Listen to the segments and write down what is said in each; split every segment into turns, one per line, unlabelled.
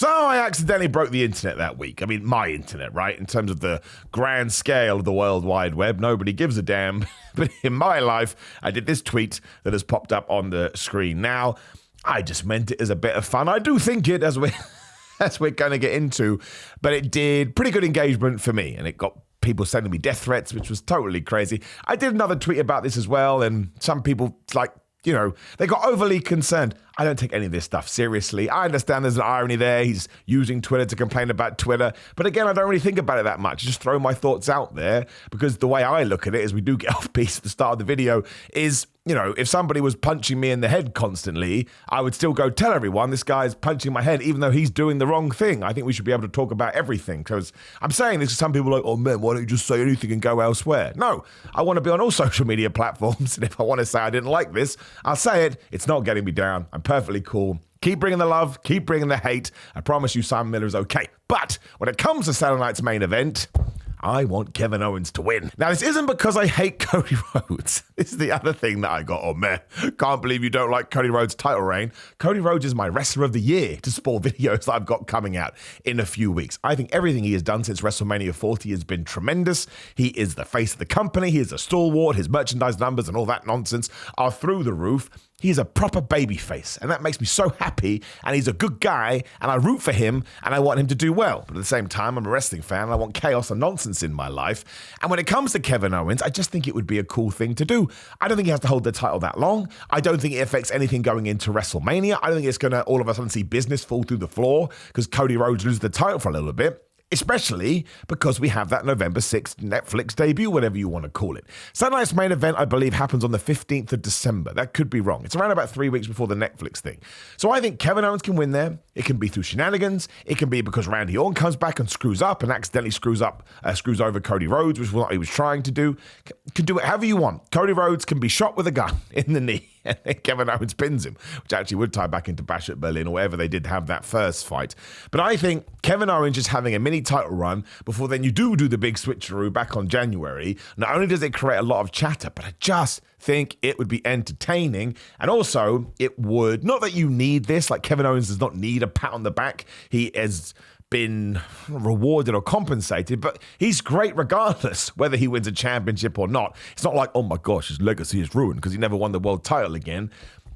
So I accidentally broke the internet that week. I mean, my internet, right? In terms of the grand scale of the World Wide Web, nobody gives a damn. But in my life, I did this tweet that has popped up on the screen now. I just meant it as a bit of fun. I do think it, as we're going to get into, but it did pretty good engagement for me, and it got people sending me death threats, which was totally crazy. I did another tweet about this as well, and some people, they got overly concerned. I don't take any of this stuff seriously. I understand there's an irony there. He's using Twitter to complain about Twitter. But again, I don't really think about it that much. Just throw my thoughts out there, because the way I look at it, as we do get off piece at the start of the video, is, if somebody was punching me in the head constantly, I would still go tell everyone this guy's punching my head, even though he's doing the wrong thing. I think we should be able to talk about everything, because I'm saying this to some people like, oh man, why don't you just say anything and go elsewhere? No, I want to be on all social media platforms. And if I want to say I didn't like this, I'll say it. It's not getting me down. I'm perfectly cool. Keep bringing the love, keep bringing the hate. I promise you Simon Miller is okay. But when it comes to Saturday night's main event, I want Kevin Owens to win. Now, this isn't because I hate Cody Rhodes. This is the other thing that I got. Oh, man, can't believe you don't like Cody Rhodes' title reign. Cody Rhodes is my wrestler of the year to spoil videos that I've got coming out in a few weeks. I think everything he has done since WrestleMania 40 has been tremendous. He is the face of the company. He is a stalwart. His merchandise numbers and all that nonsense are through the roof. He's a proper babyface, and that makes me so happy, and he's a good guy, and I root for him, and I want him to do well. But at the same time, I'm a wrestling fan, and I want chaos and nonsense in my life. And when it comes to Kevin Owens, I just think it would be a cool thing to do. I don't think he has to hold the title that long. I don't think it affects anything going into WrestleMania. I don't think it's going to all of a sudden see business fall through the floor because Cody Rhodes loses the title for a little bit. Especially because we have that November 6th Netflix debut, whatever you want to call it. Saturday night's main event, I believe, happens on the 15th of December. That could be wrong. It's around about 3 weeks before the Netflix thing. So I think Kevin Owens can win there. It can be through shenanigans. It can be because Randy Orton comes back and screws up and accidentally screws over Cody Rhodes, which was what he was trying to do. Can do it however you want. Cody Rhodes can be shot with a gun in the knee. And then Kevin Owens pins him, which actually would tie back into Bash at Berlin or wherever they did have that first fight. But I think Kevin Owens just having a mini title run before then you do the big switcheroo back on January. Not only does it create a lot of chatter, but I just think it would be entertaining. And also it would, not that you need this, like Kevin Owens does not need a pat on the back. He has been rewarded or compensated, but he's great regardless whether he wins a championship or not. It's not like, oh my gosh, his legacy is ruined because he never won the world title again.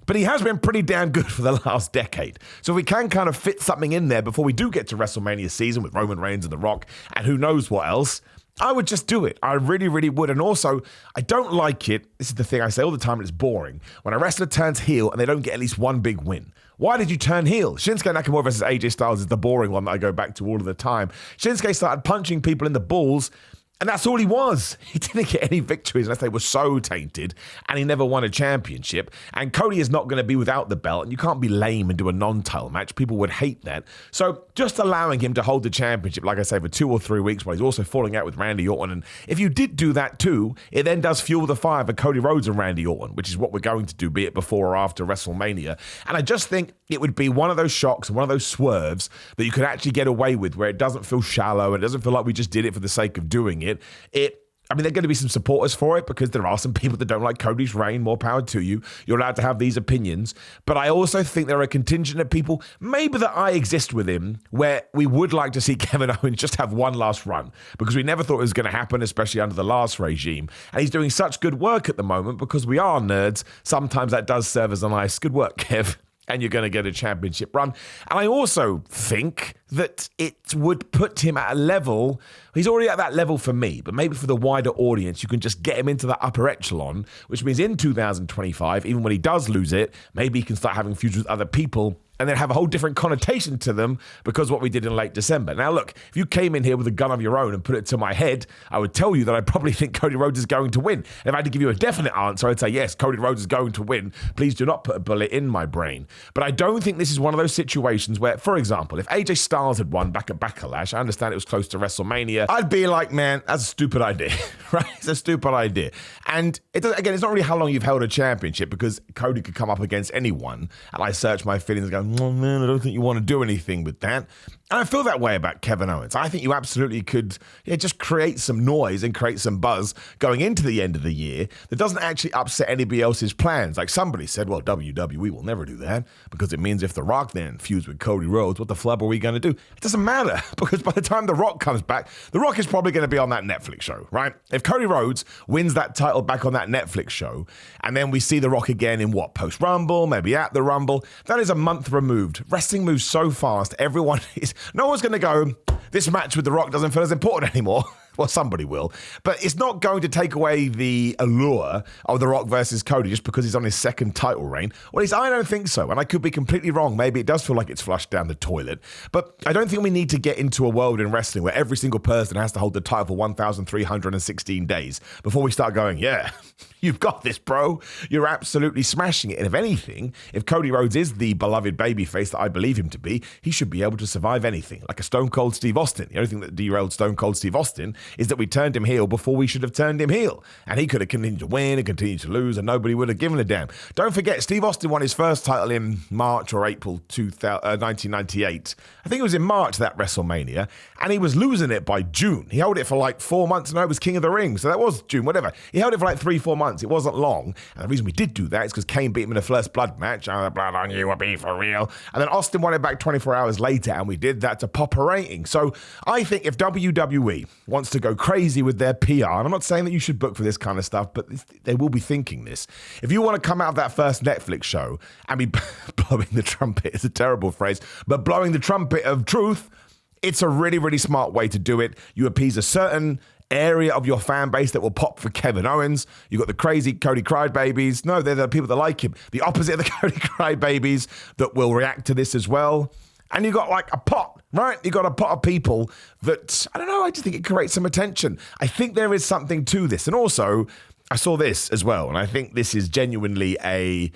But he has been pretty damn good for the last decade. So if we can kind of fit something in there before we do get to WrestleMania season with Roman Reigns and The Rock and who knows what else, I would just do it. I really, really would. And also, I don't like it. This is the thing I say all the time, and it's boring. When a wrestler turns heel and they don't get at least one big win. Why did you turn heel? Shinsuke Nakamura versus AJ Styles is the boring one that I go back to all of the time. Shinsuke started punching people in the balls, and that's all he was. He didn't get any victories unless they were so tainted, and he never won a championship. And Cody is not going to be without the belt, and you can't be lame and do a non-title match. People would hate that. So just allowing him to hold the championship, like I say, for 2 or 3 weeks while he's also falling out with Randy Orton. And if you did do that too, it then does fuel the fire for Cody Rhodes and Randy Orton, which is what we're going to do, be it before or after WrestleMania. And I just think it would be one of those shocks and one of those swerves that you could actually get away with, where it doesn't feel shallow and it doesn't feel like we just did it for the sake of doing it. I mean, there are going to be some supporters for it because there are some people that don't like Cody's reign. More power to you. You're allowed to have these opinions. But I also think there are a contingent of people, maybe that I exist with him, where we would like to see Kevin Owens just have one last run because we never thought it was going to happen, especially under the last regime. And he's doing such good work at the moment because we are nerds. Sometimes that does serve as a nice, good work, Kev. And you're going to get a championship run. And I also think that it would put him at a level, he's already at that level for me, but maybe for the wider audience, you can just get him into that upper echelon, which means in 2025, even when he does lose it, maybe he can start having feuds with other people and then have a whole different connotation to them because of what we did in late December. Now, look, if you came in here with a gun of your own and put it to my head, I would tell you that I probably think Cody Rhodes is going to win. And if I had to give you a definite answer, I'd say, yes, Cody Rhodes is going to win. Please do not put a bullet in my brain. But I don't think this is one of those situations where, for example, if AJ Styles had won back at Backlash, I understand it was close to WrestleMania, I'd be like, man, that's a stupid idea, right? It's a stupid idea. And it does, again, it's not really how long you've held a championship because Cody could come up against anyone. And I search my feelings and go, oh man, I don't think you want to do anything with that. And I feel that way about Kevin Owens. I think you absolutely could just create some noise and create some buzz going into the end of the year that doesn't actually upset anybody else's plans. Like somebody said, well, WWE will never do that because it means if The Rock then feuds with Cody Rhodes, what the flub are we going to do? It doesn't matter because by the time The Rock comes back, The Rock is probably going to be on that Netflix show, right? If Cody Rhodes wins that title back on that Netflix show, and then we see The Rock again in post-Rumble, maybe at the Rumble, that is a month removed. Wrestling moves so fast, no one's going to go, this match with The Rock doesn't feel as important anymore. Well, somebody will. But it's not going to take away the allure of The Rock versus Cody just because he's on his second title reign. Well, I don't think so. And I could be completely wrong. Maybe it does feel like it's flushed down the toilet. But I don't think we need to get into a world in wrestling where every single person has to hold the title for 1,316 days before we start going, yeah, you've got this, bro. You're absolutely smashing it. And if anything, if Cody Rhodes is the beloved babyface that I believe him to be, he should be able to survive anything, like a Stone Cold Steve Austin. The only thing that derailed Stone Cold Steve Austin is that we turned him heel before we should have turned him heel. And he could have continued to win and continued to lose and nobody would have given a damn. Don't forget, Steve Austin won his first title in March or April 1998. I think it was in March, that WrestleMania. And he was losing it by June. He held it for like 4 months. No, it was King of the Ring. So that was June, whatever. He held it for like 3-4 months. It wasn't long. And the reason we did do that is because Kane beat him in the first blood match. Oh, the blood on you will be for real. And then Austin won it back 24 hours later. And we did that to pop a rating. So I think if WWE wants to go crazy with their PR, and I'm not saying that you should book for this kind of stuff, but they will be thinking this. If you want to come out of that first Netflix show and be blowing the trumpet, it's a terrible phrase, but blowing the trumpet of truth, it's a really, really smart way to do it. You appease a certain area of your fan base that will pop for Kevin Owens. You got the crazy Cody crybabies. No, they're the people that like him. The opposite of the Cody crybabies that will react to this as well. And you got like a pot, right? You got a pot of people that, I don't know, I just think it creates some attention. I think there is something to this. And also, I saw this as well, and I think this is genuinely a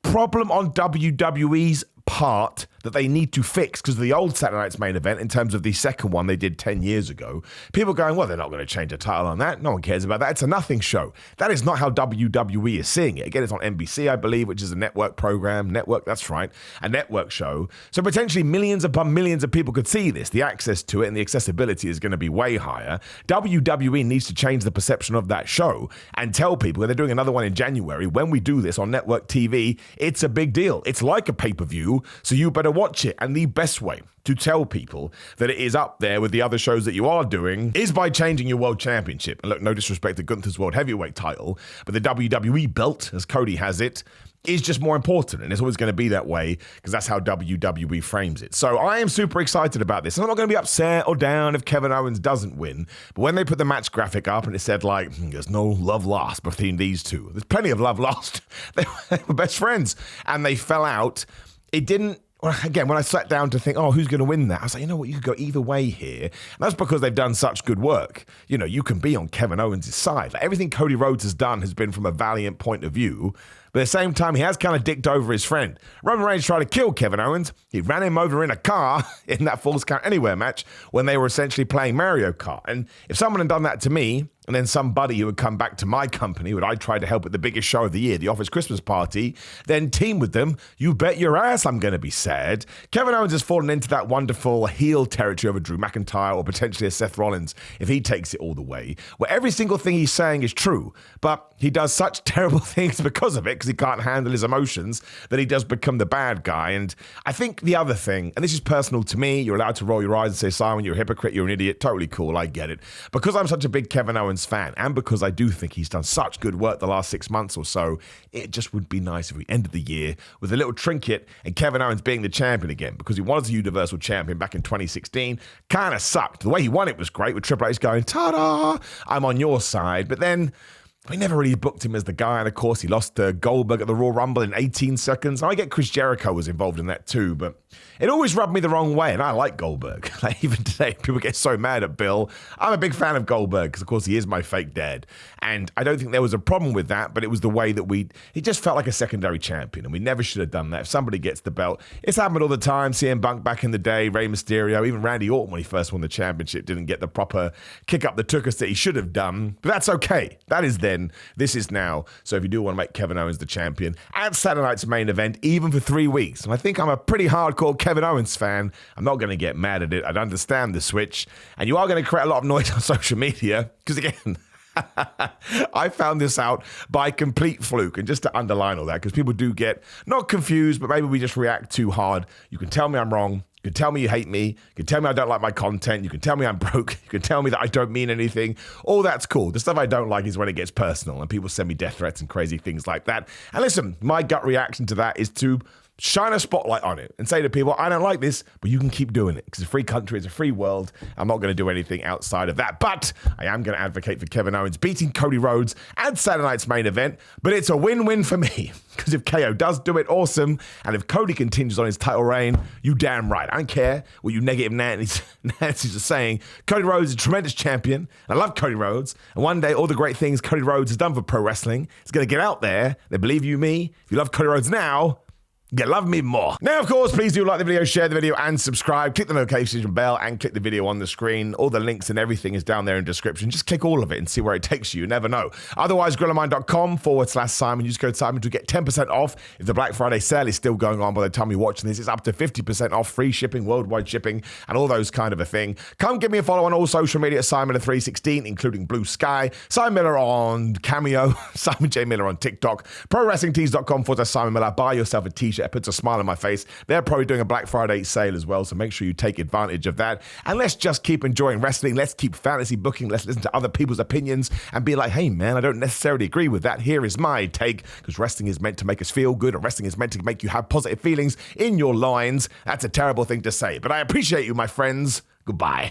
problem on WWE's part that they need to fix because of the old Saturday Night's Main Event in terms of the second one they did 10 years ago. People going, well, they're not going to change a title on that. No one cares about that. It's a nothing show. That is not how WWE is seeing it. Again, it's on NBC, I believe, which is a network program. Network, that's right. A network show. So potentially millions upon millions of people could see this. The access to it and the accessibility is going to be way higher. WWE needs to change the perception of that show and tell people, and they're doing another one in January, when we do this on network TV, it's a big deal. It's like a pay-per-view, so you better watch it. And the best way to tell people that it is up there with the other shows that you are doing is by changing your world championship. And look, no disrespect to Gunther's world heavyweight title, but the WWE belt, as Cody has it, is just more important. And it's always going to be that way because that's how WWE frames it. So I am super excited about this. And I'm not going to be upset or down if Kevin Owens doesn't win. But when they put the match graphic up and it said like, there's no love lost between these two. There's plenty of love lost. They were best friends and they fell out. It didn't. Again, when I sat down to think, who's going to win that? I was like, you know what, you could go either way here. And that's because they've done such good work. You know, you can be on Kevin Owens' side. Like, everything Cody Rhodes has done has been from a valiant point of view. But at the same time, he has kind of dicked over his friend. Roman Reigns tried to kill Kevin Owens. He ran him over in a car in that Falls Count Anywhere match when they were essentially playing Mario Kart. And if someone had done that to me, and then somebody who would come back to my company, who I tried to help at the biggest show of the year, the Office Christmas Party, then team with them, you bet your ass I'm going to be sad. Kevin Owens has fallen into that wonderful heel territory over Drew McIntyre or potentially a Seth Rollins if he takes it all the way, where every single thing he's saying is true, but he does such terrible things because of it, because he can't handle his emotions, that he does become the bad guy. And I think the other thing, and this is personal to me, you're allowed to roll your eyes and say, Simon, you're a hypocrite, you're an idiot, totally cool, I get it. Because I'm such a big Kevin Owens fan, and because I do think he's done such good work the last 6 months or so, it just would be nice if we ended the year with a little trinket and Kevin Owens being the champion again, because he was the Universal Champion back in 2016. Kind of sucked. The way he won it was great, with Triple H going, ta-da, I'm on your side. But then we never really booked him as the guy, and of course he lost to Goldberg at the Royal Rumble in 18 seconds. I get Chris Jericho was involved in that too, but it always rubbed me the wrong way, and I like Goldberg. Like, even today, people get so mad at Bill. I'm a big fan of Goldberg because, of course, he is my fake dad, and I don't think there was a problem with that, but it was the way that he just felt like a secondary champion, and we never should have done that. If somebody gets the belt, it's happened all the time. CM Punk back in the day, Rey Mysterio, even Randy Orton when he first won the championship didn't get the proper kick up the tuchus that he should have done, but that's okay. That is their then this is now. So if you do want to make Kevin Owens the champion at Saturday night's main event, even for 3 weeks, and I think I'm a pretty hardcore Kevin Owens fan, I'm not going to get mad at it. I understand the switch. And you are going to create a lot of noise on social media because, again, I found this out by complete fluke. And just to underline all that, because people do get not confused, but maybe we just react too hard. You can tell me I'm wrong. You can tell me you hate me. You can tell me I don't like my content. You can tell me I'm broke. You can tell me that I don't mean anything. All that's cool. The stuff I don't like is when it gets personal and people send me death threats and crazy things like that. And listen, my gut reaction to that is to shine a spotlight on it and say to people, I don't like this, but you can keep doing it because it's a free country, it's a free world. I'm not going to do anything outside of that, but I am going to advocate for Kevin Owens beating Cody Rhodes at Saturday night's main event, but it's a win-win for me because if KO does do it, awesome, and if Cody continues on his title reign, you damn right. I don't care what you negative Nancy's are saying. Cody Rhodes is a tremendous champion, and I love Cody Rhodes, and one day all the great things Cody Rhodes has done for pro wrestling is going to get out there. They believe you me. If you love Cody Rhodes now, you love me more. Now, of course, please do like the video, share the video, and subscribe. Click the notification bell and click the video on the screen. All the links and everything is down there in the description. Just click all of it and see where it takes you. You never know. Otherwise, grillermind.com/Simon. Use code Simon to get 10% off. If the Black Friday sale is still going on by the time you're watching this, it's up to 50% off, free shipping, worldwide shipping, and all those kind of a thing. Come give me a follow on all social media, Simon316, including Blue Sky, Simon Miller on Cameo, Simon J. Miller on TikTok, ProWrestlingTees.com/Simon Miller. Buy yourself a t-shirt. It puts a smile on my face. They're probably doing a Black Friday sale as well, so make sure you take advantage of that. And let's just keep enjoying wrestling. Let's keep fantasy booking. Let's listen to other people's opinions and be like, hey, man, I don't necessarily agree with that. Here is my take, because wrestling is meant to make us feel good, and wrestling is meant to make you have positive feelings in your loins. That's a terrible thing to say, but I appreciate you, my friends. Goodbye.